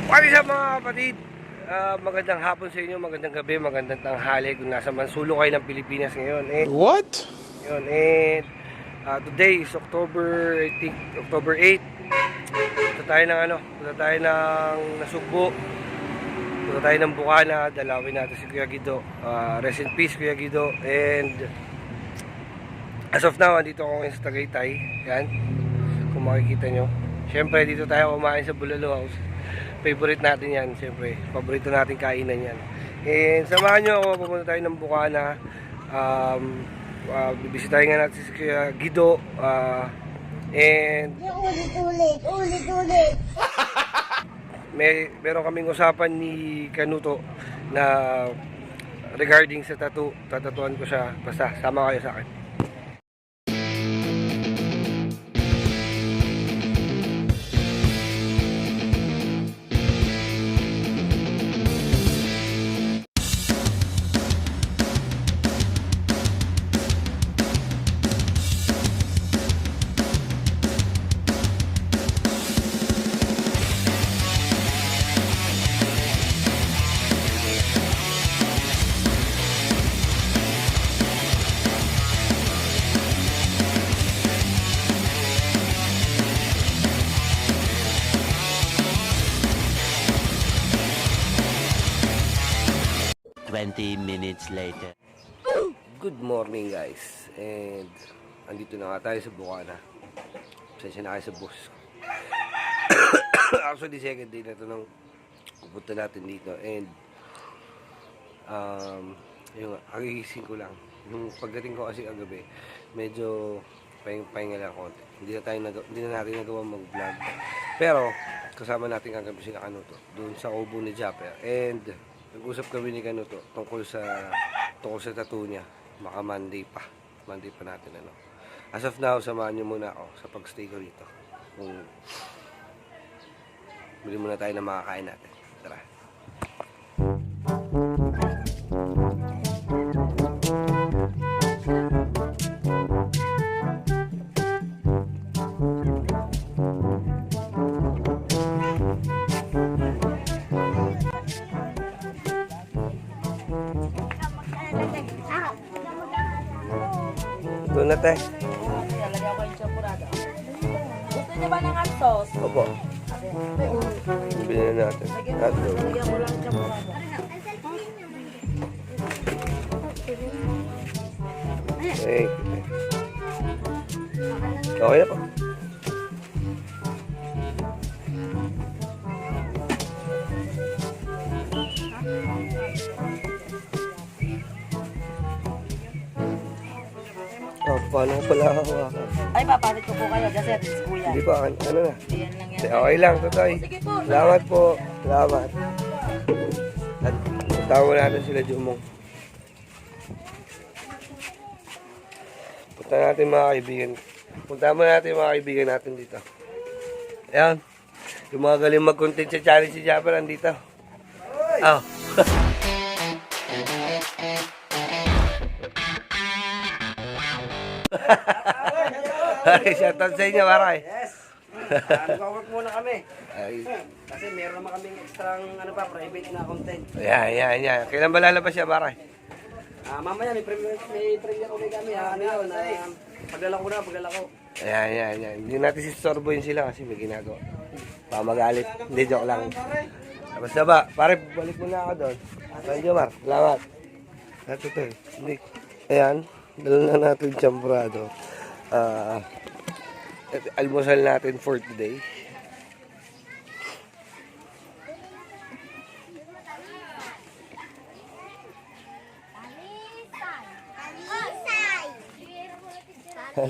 What is up mga kapatid? Magandang hapon sa inyo, magandang gabi, magandang tanghali kung nasa man sulok kayo ng Pilipinas ngayon. What? Today is October 8. Punta tayo ng punta tayo ng Nasugbo. Punta tayo ng Bukana, dalawin natin si Kuya Guido. Rest in peace Kuya Guido. And as of now, andito ako sa Tagaytay. Yan, kung makikita nyo. Siyempre, dito tayo kumain sa Bulalo House. Favorite natin yan, siyempre. Paborito natin kainan yan. And samahan nyo ako, pupunta tayo ng Bukana. Bibisitahin nga natin si Kuya Guido. And ulit. Meron kaming usapan ni Kanuto na regarding sa tattoo. Tatatuan ko siya. Basta, sama kayo sa akin. 20 minutes later. Good morning guys. And andito na nga tayo sa Bukana. Pasensya na kayo sa bus. Actually second day na ito nang pupunta natin dito. And yung agigising ko lang. Yung pagdating ko kasi kagabi, medyo pahinga lang konti. Hindi na natin nagawa mag-vlog. Pero kasama natin kagabi sila Kanuto doon sa kubo ni Japper. And nag-usap kami ni Kanuto tungkol sa tattoo niya. Baka Monday pa natin As of now, samahan niyo muna ako sa pagstay ko rito. Kung bili muna tayo ng makakain natin. Tara. Ito na tayo. Lalagyan ko yung champurado. Gusto niyo ba ng hot sauce? Opo. Bili na natin. Lalagyan ko lang champurado. Okay na po. Paano ko pala hawakan? Ay, papalit ko po kayo kasi at least kuya. Hindi pa, ano na? Yan lang yan. Okay lang, Totoy. Sige po. Salamat po. Salamat. At tawa natin sila Jumong. Punta natin mga kaibigan. Punta mo natin mga kaibigan natin dito. Ayan. Yung mga galing mag-content sa challenge si Japper andito. Oh. Ay, shoutout sa inyo, Maray. Yes. Nag-work muna kami. Ay. Kasi meron naman kaming extra private na content. Yan. Kailan ba lalabas siya, Maray? Mamaya may premiere ulit kami. Ano yun? Pagdala ko. Yan. Hindi natin sistorbohin sila kasi may ginagawa. Baka magalit. Hindi, joke lang. Basta ba, pare, balik mo na ako doon. Thank you, Mar. Salamat. Ito. Hindi. Ayan. Dala na natin champrado. Almusal natin for today.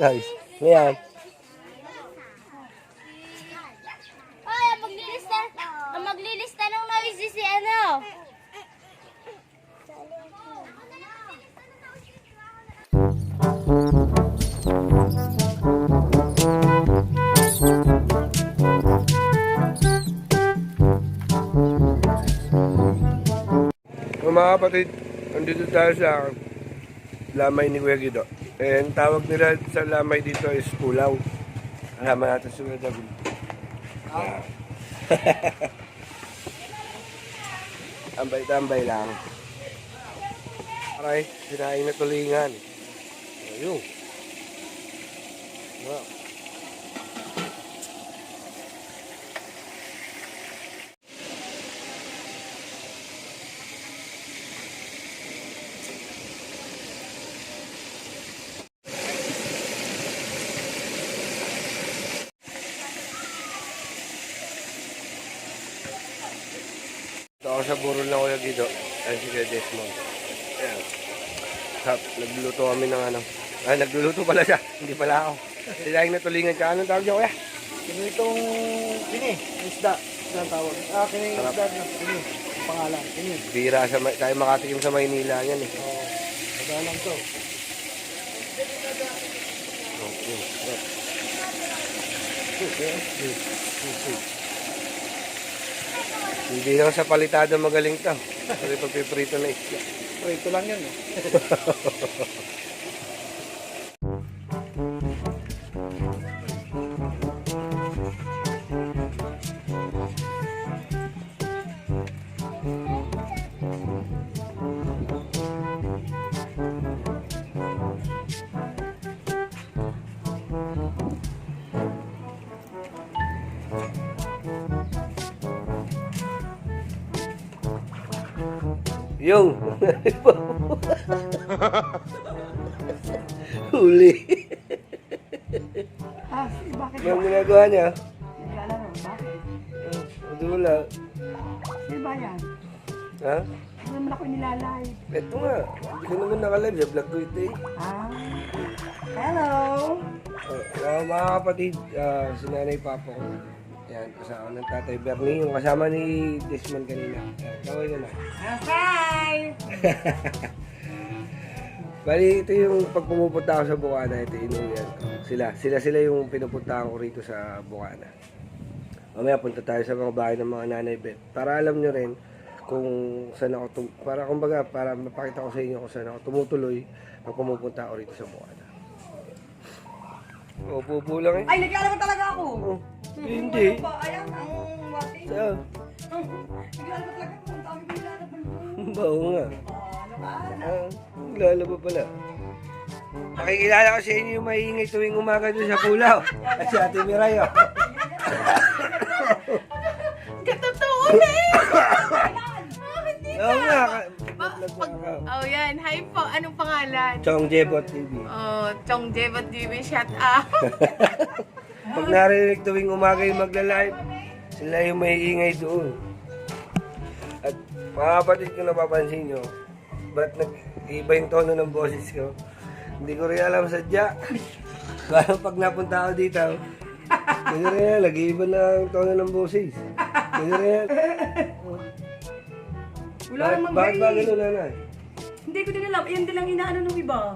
Guys, ngayon. Hoy, maglilista ng noise si ano? Mga kapatid, andito tayo sa lamay ni Kuya Guido. And tawag nila sa lamay dito is pulaw. Alaman natin sa Kuya David. Tambay-tambay lang. Aray, sinaing na tulingan. Ayun. Wow. Ito ako sa burol ng Kuya Guido. Ay, si Kuya Desmond. Ayan. Nagluluto kami ng ano. Ay, nagluluto pala siya. Hindi pala ako. Sinaing na tulingan ka. Anong tawag niya, Kuya? Kinitong pini, isda. Isda tawag. Kini Sarap. isda na pini. Ang pangalan, pini. Bira sa, tayo makatikim sa Maynila yan eh. Oo. Madalang to. Hindi lang sa palitado magaling to. Kasi pagpiprito na isda. Ito lang yan. Yung. Huli. Bakit Anong ginagawa niya? Hindi alam mo, bakit? Dula. Sino ba yan? Ha? Ano naman ako nilalay? Ito nga. Hindi ko naman nakalive sa vlog ko ito eh. Hello! Mga kapatid, si Nanay Papa ko. Yan, kasama ng Tatay Bernie, yung kasama ni Desmond kanina. Yan, kaway ka na. Hi! Bali, ito yung pag pumupunta ako sa Bukana, ito inuwian ko. Sila yung pinupuntahan ko rito sa Bukana. Mamaya punta tayo sa mga bahay ng mga Nanay Beth. Para alam nyo rin kung saan ako, para kumbaga, para mapakita ko sa inyo kung saan ako tumutuloy pag pumupunta ako rito sa Bukana. Upo lang eh. Ay, naglalaro talaga ako! Oh, hindi. Ayan, ang wati. Saan? Naglalaro talaga ako. Ang dami ko nilalaro. Oo nga. Ano ba? Lalaba pala. Pakikilala ko sa inyo yung maingay tuwing umaga doon sa Pulaw. At si Ate Miray, oh. Katotoo na eh! Oo nga. Oh, yan. Hi po. Anong pangalan? Chong Jebot TV. Oh, Chong Jebat TV. Shout out. Pag narinig tuwing umaga yung magla-live, sila yung maiingay doon. At mga kapatid ko napapansin nyo, ba't nag-iba yung tono ng boses ko? Hindi ko rin alam sadya. Kaya pag napunta ako dito, hindi rin nag-iiba na ang tono ng boses. Hindi rin. Wala namang Bakit ba gay. gano'n, nanay? Hindi ko din alam. Yan din lang inaano ng iba.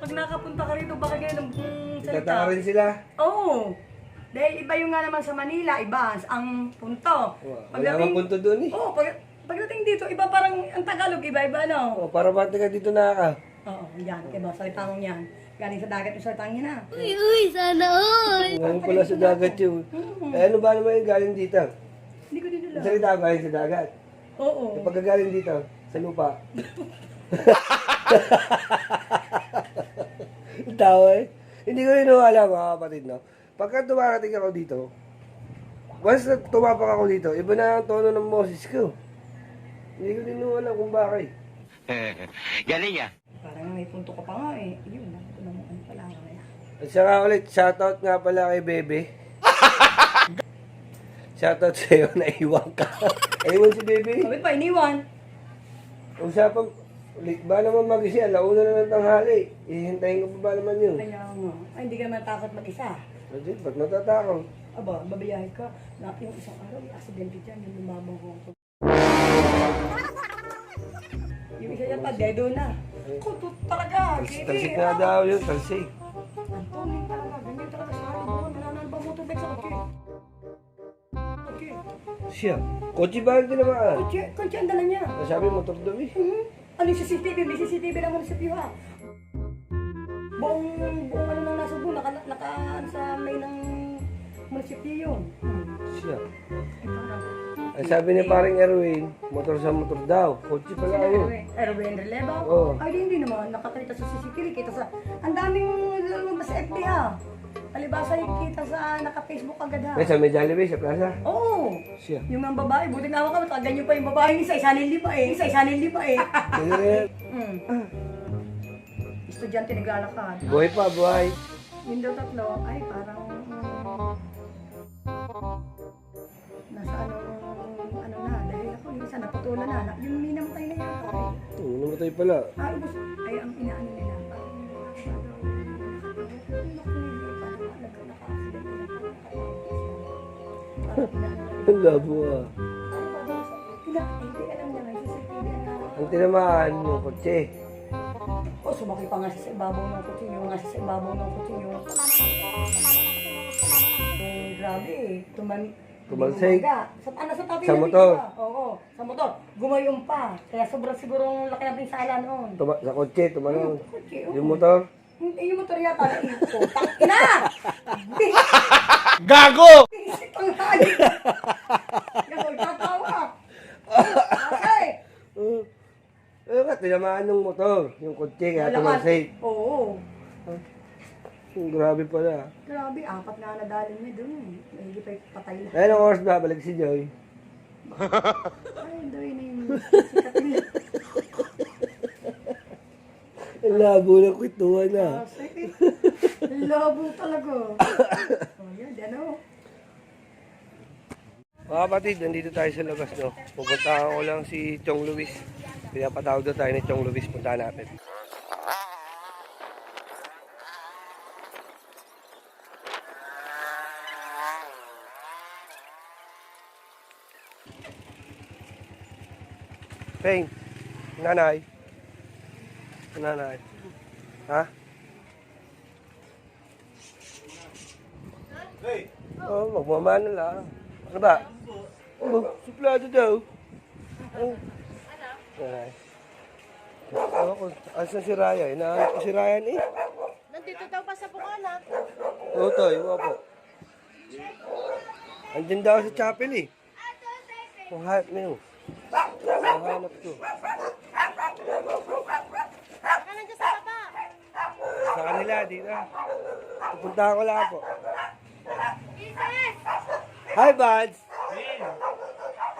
Pag nakapunta ka rito, baka ganyan ang salita. Itataka rin sila. Oo. Dahil iba yung nga naman sa Manila, iba ang punto. Wala namang punto doon eh. Oo, pagdating dito, iba parang ang Tagalog, iba-iba no? Oh, para ba't ka dito na Oo, yan, diba? Salita mong yan. Galing sa dagat yung salitang yan ha. Uy, sana all. Ngayon pala sa dagat yun. Eh, ano ba naman yung galing dito? Hindi ko din Ang alam. salita ko galing sa dagat. Oo. Eh, pagkagaling dito, sa lupa. Tawa eh. Hindi ko rin alam mga kapatid, no? Pagka tumarating ako dito, once na tumapak ako dito, iba na ang tono ng boses ko. Hindi ko rin alam kung bakit. Galing ah. Parang may punto ka pa nga eh. Yun, ito naman ano pala kaya. At saka ulit, shoutout nga pala kay Bebe. Shoutout sa'yo, naiwan ka. Naiwan si Bebe. Sabi pa, iniwan. Usapan, ulit ba naman mag-isya? Launa na ng tanghali. Ihintayin ko pa ba naman yun? Kaya nga. Ay, hindi ka naman takot mag-isa. Kasi, ba't natatakot? Aba, babiyahe ka. Na, yung isang araw, may aksidente dyan. Yung lumabang ko. Yung isa yan pa, dedo na. Kutot talaga. Talsik nga daw yun, talsik. Anthony talaga. Ganyan talaga sa akin. Nananal ba motorbike sa kotse? Okay. Siya. Kotse ba ang tinamaan? Kotse ang dala niya. Sabi motor daw eh. Ano yung CCTV? May CCTV na munisipyo ha. Buong ano nang nasa buong naka sa may ng munisipyo yun. Siya. Ito na. Ang sabi ni paring Erwin, motor sa motor daw. Kotse pala yun. Erwin Releva? Oo. Ay, hindi naman. Nakakita sa CCTV. Kita sa... Ang daming lumabas sa FB ha. Palibasa yung kita sa naka-Facebook agad ha. May sa may Jollibee, sa plaza. Oo. Siya. Yung mga babae, buti nga ako kami, ganyan pa yung babae, isa nili pa eh. Isa nili pa eh. Estudyante naglalakad. Buhay pa, buhay. Yung daw tatlo, ay parang... nasa ano na, dahil ako yung isa naputulan na. Yung may namatay na yata eh. Oo, namatay pala. Ay, ay ang inaano nila. Ang labo ah. Hindi alam niya may CCTV na. Ang tinamaan yung kotse. Oh, sumakay pa nga siya sa ibabaw ng kutsilyo, nga siya sa ibabaw ng kutsilyo. Grabe eh. Tumalsik. Sa tabi Sa ng motor. pita. Oo, sa motor. Gumayong pa. Kaya sobrang sigurong laki ng pinsala noon. Sa kotse, tumalon. Kutsi, oo. Yung motor. Hindi, yung motor yata na ito. Ina! Gago! Isip ang hali. Yan, tatawa. Okay. Eh, ka, tinamaan ng motor. Yung kotse, kaya tumalsik. Oo. Grabe pala. Grabe, apat na nadalin niya dun. Hindi pa patay na. Ayun ang oras babalik si Joy. Ay, doy na yung sikat niya. Ang labo ng kwentuhan na. Sakit. Labo talaga. Oh, yan, ano. Mga kapatid, nandito tayo sa labas, no? Pupuntahan ko lang si Chong Luis. Pinapatawag daw tayo ni Chong Luis. Puntahan natin. Peng, nanay. Nanay. Ha? Oh, magmamano lang. Ano ba? Oh, suplado daw. Oh. Nanay. Ako, asan si Ryan? Hinahanap ko si Ryan eh. Nandito daw pa sa Bukana. Oo, Toy. Oo po. Andyan daw sa chapel eh. Ang hanap na yun. Ang hanap ko. Nandiyan sa baba. Sa kanila, dito. Pupuntahan ko lang po. Hi, buds!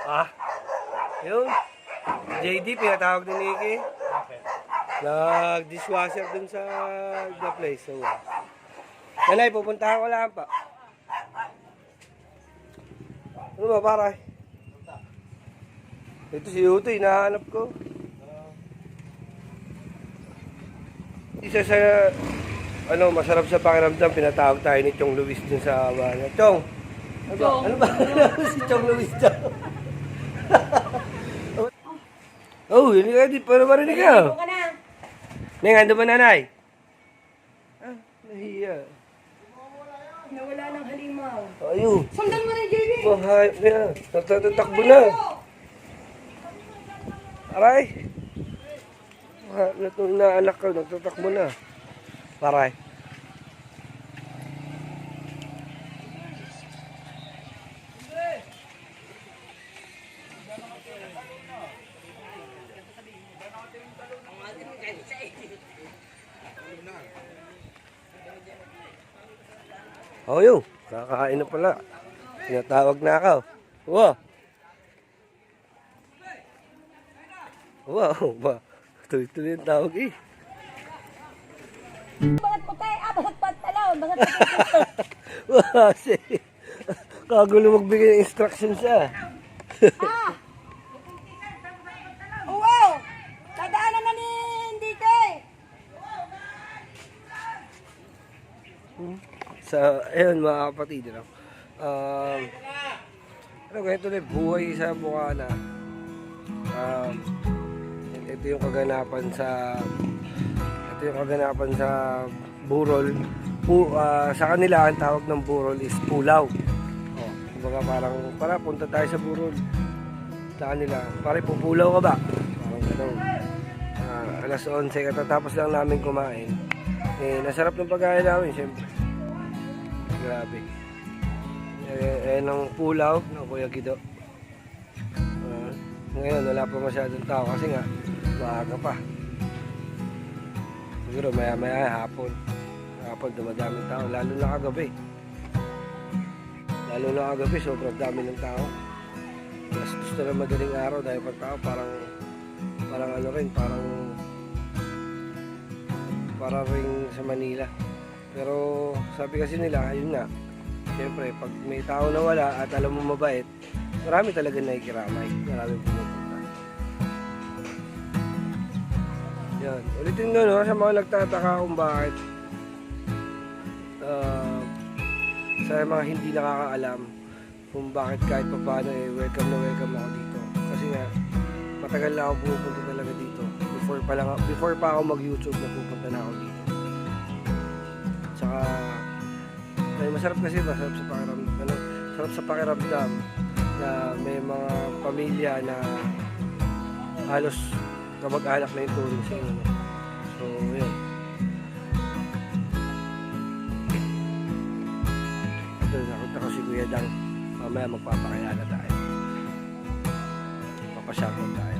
Ah, yun. JD, pinatawag ni Nikki. Nag-dishwasher dun sa the place. So, nanay, pupuntahan ko lang pa. Ano ba, paray? Ito si Uto, hinahanap ko. Isa sa, masarap sa pakiramdam, pinatawag tayo ni Chong Luis dun sa bahay. Chong! Ano ba? Si Chong Luis daw. Oh, hindi ka, di pa marinig ka. Ka na. Neng, ando ba nanay? Ah, nahiya. Nawala ng halimaw. Ayun. Sundan mo na, JB. Bahay, yan. Nagtatakbo na. Aray. Naanak ka, nagtatakbo na. Aray. Oh, yun. Kakain na pala. Tinatawag na ako. Wow. Wow. Ba. Tuloy-tuloy yung tawag eh. Bakit puti? Bakit pantalon? Bakit puti? Wow. Kagulo magbigay ng instruction siya. Wow! Dadaanan na ni DK! So, ayun mga kapatid, ganito na buhay sa Bukana. Ito yung kaganapan sa burol. Sa kanila ang tawag ng burol is pulaw. Oh, kumbaga para punta tayo sa burol. Sa kanila, pare pupulaw ka ba? Parang gano'n. Alas 11 katatapos lang namin kumain. Nasarap ng pagkain namin, syempre. Grabe. Ayan ang pulaw ng Kuya Guido. Ngayon wala pa masyadong tao kasi nga maaga pa. Siguro maya hapon dumadaming tao, lalo na kagabi. Sobrang dami ng tao. Mas gusto na madaling araw dahil pag tao parang ano rin, parang ring sa Manila. Pero sabi kasi nila, ayun nga, siyempre pag may tao na wala at alam mo mabait, marami talaga nakikiramay, marami pumupunta. Yan, ulitin ko no, sa mga nagtataka kung bakit sa mga hindi nakakaalam kung bakit kahit pa paano welcome ako dito. Kasi nga matagal na ako pumupunta talaga dito. Before pa ako mag-YouTube napupunta na ako dito. Tsaka masarap kasi sarap sa pakiramdam na may mga pamilya na halos kamag-anak na yung turing sa inyo. So, yun. Ito, nakita ko si Kuya Dang. Mamaya magpapakilala tayo. Papashoutout tayo.